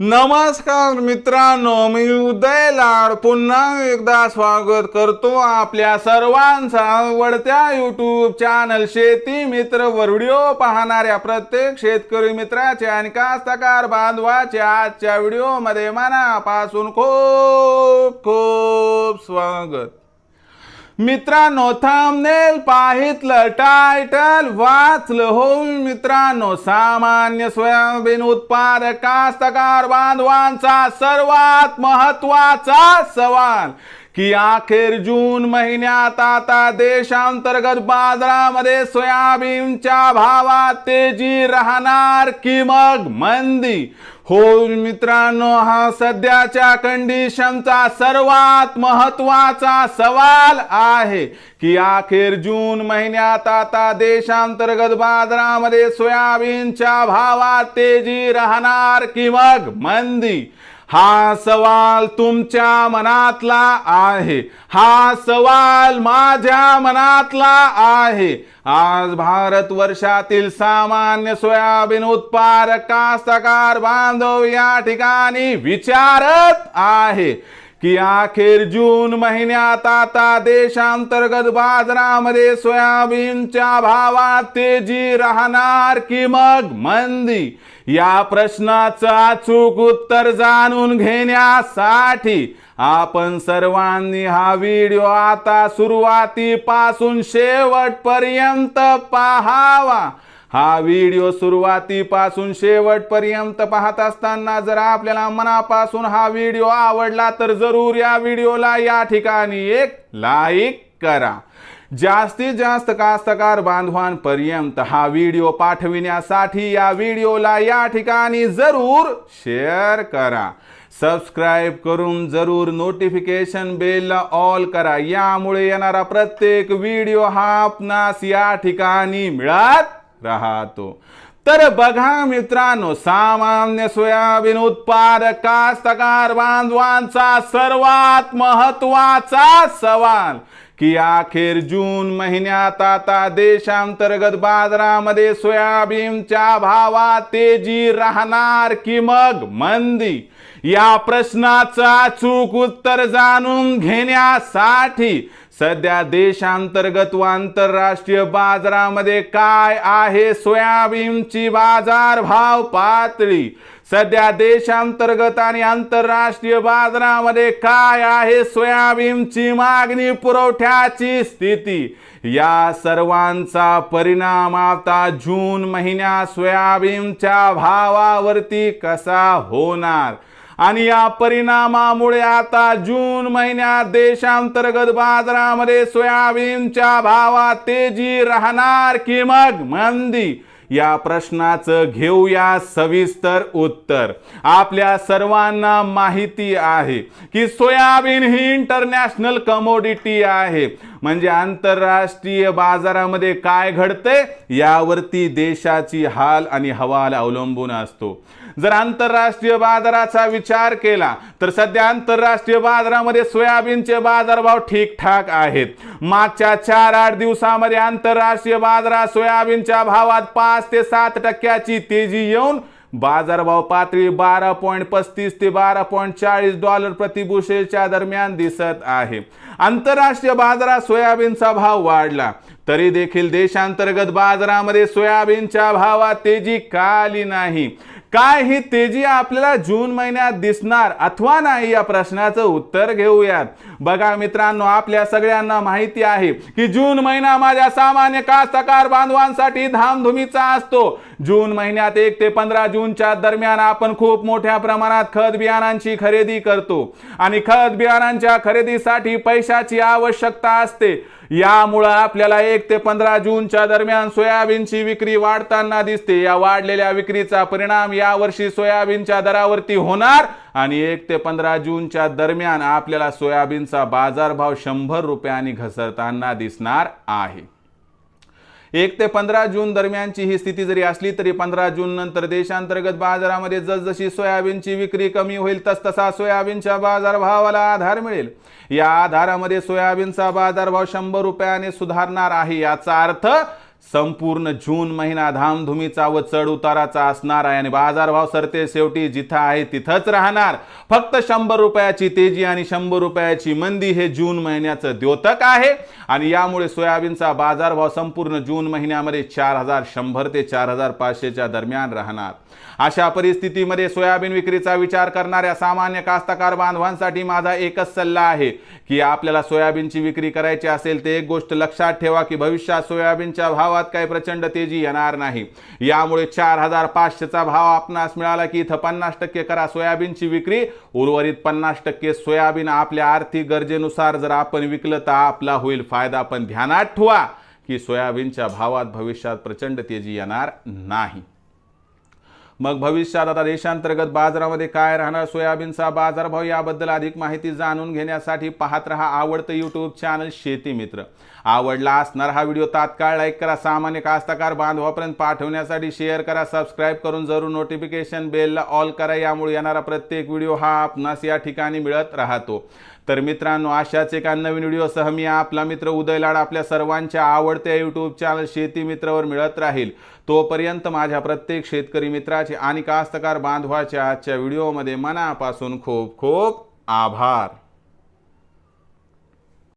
नमस्कार मित्रांनो, मी उदय लाड पुन्हा एकदा स्वागत करतो आपल्या सर्वांचा आवडत्या YouTube चॅनल शेती मित्र वर व्हिडिओ पाहणाऱ्या प्रत्येक शेतकरी मित्राचे आणि कास्तकार बांधवाचे आजच्या व्हिडिओमध्ये मनापासून खूप खूप स्वागत। मित्रांनो, थंबनेल पाहितलं, टायटल वाचलं हो मित्रांनो, सामान्य सोयाबीन उत्पादक कास्तकार बांधवांचा सर्वात महत्त्वाचा सवाल की अखेर जून महिन्यात आता देशांतर्गत बाजारामध्ये सोयाबीनच्या भावात तेजी राहणार की मग मंदी? हो मित्रांनो, हा सध्याच्या कंडिशनचा सर्वात महत्त्वाचा सवाल आहे की अखेर जून महिन्यात आता देशांतर्गत बाजारामध्ये सोयाबीनच्या भावात तेजी राहणार की मग मंदी? हा सवाल तुमच्या मनातला आहे, हा सवाल माझ्या मनातला आहे। आज भारतवर्षातील सामान्य सोयाबीन उत्पादक कास्तकार बांधव या ठिकाणी विचारत आहे की अखेर जून महिन्यात आता देशांतर्गत बाजारामध्ये सोयाबीनच्या भावात तेजी राहणार की मग मंदी? या प्रश्नाचं अचूक उत्तर जाणून घेण्यासाठी आपण सर्वांनी हा व्हिडिओ आता सुरुवातीपासून शेवटपर्यंत पाहावा। हा व्हिडिओ सुरुवातीपासून शेवटपर्यंत पाहत असताना जर आपल्याला मनापासून हा व्हिडिओ आवडला तर जरूर या व्हिडिओला या ठिकाणी एक लाईक करा। जास्तीत जास्त कास्तकार बांधवांपर्यंत हा व्हिडिओ पाठविण्यासाठी या व्हिडिओला या ठिकाणी जरूर शेअर करा। सबस्क्राइब करून जरूर नोटिफिकेशन बेलला ऑल करा, यामुळे येणारा प्रत्येक व्हिडिओ हा आपणास या ठिकाणी मिळत राहतो। तर बघा मित्रांनो, सामान्य सोयाबीन उत्पादक कास्तकार बांधवांचा सर्वात महत्त्वाचा सवाल की अखेर जून महिन्यात आता देशांतर्गत बाजारामध्ये सोयाबीनच्या भावात तेजी राहणार की मग मंदी? या प्रश्नाचं अचूक उत्तर जाणून घेण्यासाठी सध्या देशांतर्गत व आंतरराष्ट्रीय बाजारामध्ये काय आहे सोयाबीनची बाजारभाव पातळी, सध्या देशांतर्गत आणि आंतरराष्ट्रीय बाजारामध्ये काय आहे सोयाबीनची मागणी पुरवठ्याची स्थिती, या सर्वांचा परिणाम आता जून महिन्यात सोयाबीनच्या भावावरती कसा होणार आणि या परिणामामुळे आता जून महिन्यात देशांतर्गत बाजारामध्ये सोयाबीनच्या भावात तेजी राहणार की मग मंदी? या प्रश्नाचं घेऊया सविस्तर उत्तर। आपल्या सर्वांना माहिती आहे की सोयाबीन ही इंटरनॅशनल कमोडिटी आहे, म्हणजे आंतरराष्ट्रीय बाजारामध्ये काय घडते यावरती देशाची हाल आणि हवाल अवलंबून असतो। जर आंतरराष्ट्रीय बाजाराचा विचार केला तर सध्या आंतरराष्ट्रीय बाजारामध्ये सोयाबीनचे बाजारभाव ठीकठाक आहेत। मागच्या 4-8 दिवसांमध्ये आंतरराष्ट्रीय बाजारात सोयाबीनच्या भावात 5 ते 7% तेजी येऊन बाजारभाव पातळी 12.35 ते 12.40 डॉलर प्रति बुशेलच्या दरम्यान दिसत आहे। आंतरराष्ट्रीय बाजारात सोयाबीनचा भाव वाढला तरी देखील देशांतर्गत बाजारामध्ये सोयाबीनच्या भावात तेजी का आली नाही? काय ही तेजी आपल्याला जून महिन्यात दिसणार अथवा नाही, या प्रश्नाचं उत्तर घेऊयात। बघा मित्रांनो, आपल्या सगळ्यांना माहिती आहे की जून महिना माझ्या सामान्य कास्तकार बांधवांसाठी धामधुमीचा असतो। जून महिन्यात 1 ते 15 जूनच्या दरम्यान आपण खूप मोठ्या प्रमाणात खत बियाणांची खरेदी करतो आणि खत बियाणांच्या खरेदीसाठी पैशाची आवश्यकता असते। यामुळे आपल्याला 1 ते 15 जूनच्या दरम्यान सोयाबीनची विक्री वाढताना दिसते। या वाढलेल्या विक्रीचा परिणाम यावर्षी सोयाबीनच्या दरावरती होणार आणि 1 ते 15 जूनच्या दरम्यान आपल्याला सोयाबीनचा बाजारभाव 100 रुपयांनी घसरताना दिसणार आहे। 1 ते 15 जून दरम्यानची ही स्थिती जरी असली तरी 15 जून नंतर देशांतर्गत बाजारामध्ये जसजशी सोयाबीनची विक्री कमी होईल तसतसा सोयाबीनच्या बाजारभावाला आधार मिळेल। या आधारामध्ये सोयाबीनचा बाजारभाव 100 रुपयाने सुधारणार आहे। याचा अर्थ संपूर्ण जून महिना धामधुमीचा व चढ उताराचा असणार आहे आणि बाजारभाव सरते शेवटी जिथं आहे तिथंच राहणार. फक्त 100 रुपयाची तेजी आणि 100 रुपयाची मंदी हे जून महिन्याचं द्योतक आहे आणि यामुळे सोयाबीनचा बाजारभाव संपूर्ण जून महिन्यामध्ये 4100 ते 4500च्या दरम्यान राहणार. अशा परिस्थितीमध्ये सोयाबीन विक्रीचा विचार करणाऱ्या सामान्य कास्तकार बांधवांसाठी माझा एकच सल्ला आहे की आपल्याला सोयाबीनची विक्री करायची असेल ते एक गोष्ट लक्षात ठेवा की भविष्यात सोयाबीनच्या भावात काही प्रचंड तेजी येणार नाही. यामुळे 4500चा भाव आपणास मिळाला की इथं 50% करा सोयाबीनची विक्री, उर्वरित 50% सोयाबीन आपल्या आर्थिक गरजेनुसार जर आपण विकलं तर आपला होईल फायदा. पण ध्यानात ठेवा की सोयाबीनच्या भावात भविष्यात प्रचंड तेजी येणार नाही. मग भविष्यात आता देशांतर्गत बाजारामध्ये काय राहणार, सोयाबीनचा बाजारभाव याबद्दल अधिक माहिती जाणून घेण्यासाठी पाहत रहा आवडतं यूट्यूब चॅनल शेती मित्र. आवडला असणार हा व्हिडिओ तात्काळ लाईक करा, सामान्य कास्तकार बांधवापर्यंत पाठवण्यासाठी शेअर करा, सबस्क्राईब करून जरूर नोटिफिकेशन बेलला ऑल करा. यामुळे येणारा प्रत्येक व्हिडिओ हा आपणास या ठिकाणी मिळत राहतो. तर मित्रांनो, अशाच एका नवीन व्हिडिओसह मी आपला मित्र उदय लाड आपल्या सर्वांच्या आवडत्या यूट्यूब चॅनल शेती मित्रवर मिळत राहील. तोपर्यंत माझ्या प्रत्येक शेतकरी मित्राचे आणि कास्तकार बांधवाच्या आजच्या व्हिडिओमध्ये मनापासून खूप खूप आभार.